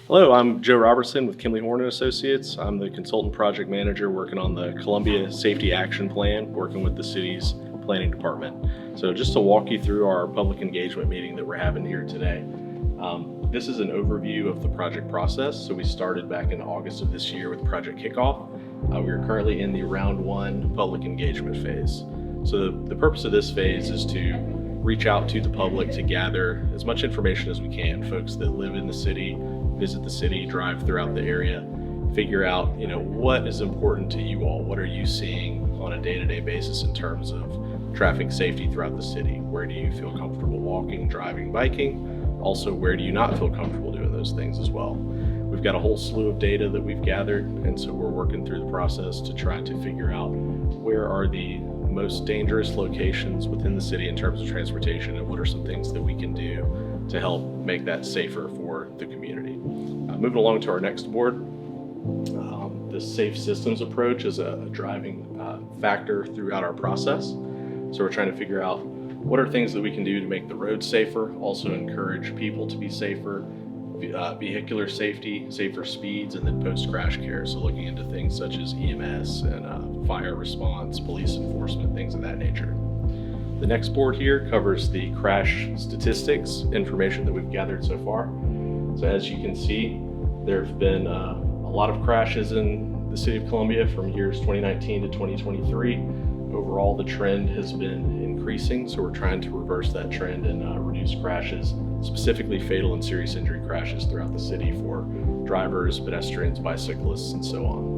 Hello, I'm Joe Robertson with Kimley Horn and Associates. I'm the consultant project manager working on the Columbia Safety Action Plan, working with the city's planning department. So just to walk you through our public engagement meeting that we're having here today. This is an overview of the project process. So we started back in August of this year with project kickoff. We are currently in the round one public engagement phase. So the purpose of this phase is to reach out to the public to gather as much information as we can. Folks that live in the city, visit the city, drive throughout the area, figure out, what is important to you all. What are you seeing on a day-to-day basis in terms of traffic safety throughout the city? Where do you feel comfortable walking, driving, biking? Also, where do you not feel comfortable doing those things as well? We've got a whole slew of data that we've gathered, and so we're working through the process to try to figure out where are the most dangerous locations within the city in terms of transportation, and what are some things that we can do to help make that safer for the community. Moving along to our next board, the safe systems approach is a driving factor throughout our process. So we're trying to figure out what are things that we can do to make the roads safer, also encourage people to be safer, vehicular safety, safer speeds, and then post-crash care. So looking into things such as EMS and fire response, police enforcement, things of that nature. The next board here covers the crash statistics, information that we've gathered so far. So as you can see, there have been a lot of crashes in the city of Columbia from years 2019 to 2023. Overall, the trend has been increasing, so we're trying to reverse that trend and reduce crashes, specifically fatal and serious injury crashes throughout the city for drivers, pedestrians, bicyclists, and so on.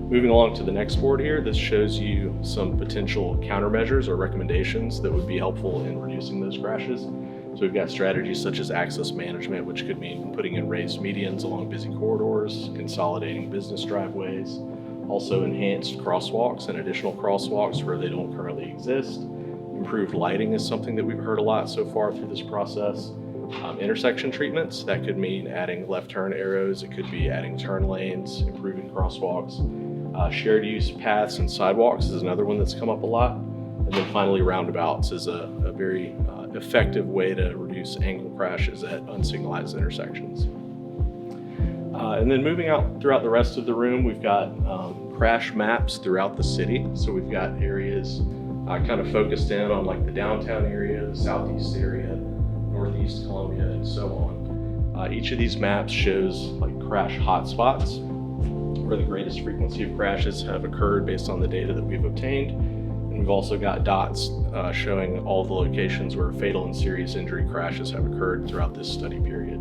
Moving along to the next board here, this shows you some potential countermeasures or recommendations that would be helpful in reducing those crashes. So we've got strategies such as access management, which could mean putting in raised medians along busy corridors, consolidating business driveways, also enhanced crosswalks and additional crosswalks where they don't currently exist. Improved lighting is something that we've heard a lot so far through this process. Intersection treatments, that could mean adding left turn arrows, it could be adding turn lanes, improving crosswalks. Shared use paths and sidewalks is another one that's come up a lot. And then finally, roundabouts is a very effective way to reduce angle crashes at unsignalized intersections. And then moving out throughout the rest of the room, we've got crash maps throughout the city. So we've got areas kind of focused in on like the downtown area, the southeast area, northeast Columbia, and so on. Each of these maps shows like crash hotspots, where the greatest frequency of crashes have occurred based on the data that we've obtained. And we've also got dots showing all the locations where fatal and serious injury crashes have occurred throughout this study period.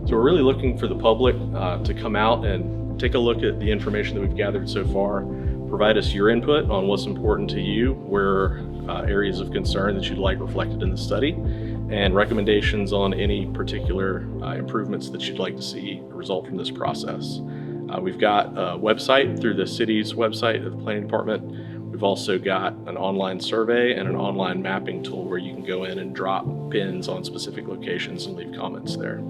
So we're really looking for the public to come out and take a look at the information that we've gathered so far, provide us your input on what's important to you, where areas of concern that you'd like reflected in the study, and recommendations on any particular improvements that you'd like to see result from this process. We've got a website through the city's website of the planning department. We've also got an online survey and an online mapping tool where you can go in and drop pins on specific locations and leave comments there.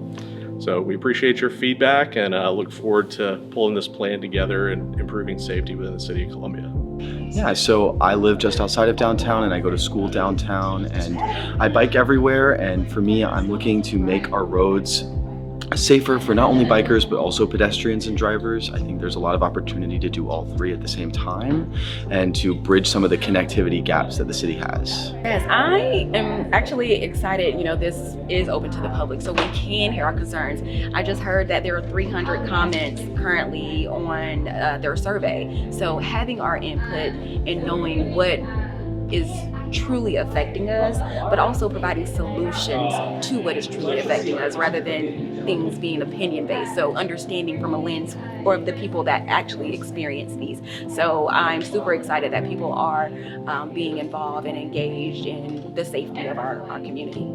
So we appreciate your feedback and look forward to pulling this plan together and improving safety within the city of Columbia. Yeah, so I live just outside of downtown and I go to school downtown and I bike everywhere, and for me, I'm looking to make our roads safer for not only bikers but also pedestrians and drivers. I think there's a lot of opportunity to do all three at the same time and to bridge some of the connectivity gaps that the city has. Yes, I am actually excited. This is open to the public, so we can hear our concerns. I just heard that there are 300 comments currently on their survey. So having our input and knowing what is truly affecting us, but also providing solutions to what is truly affecting us rather than things being opinion-based. So understanding from a lens or the people that actually experience these. So I'm super excited that people are being involved and engaged in the safety of our community.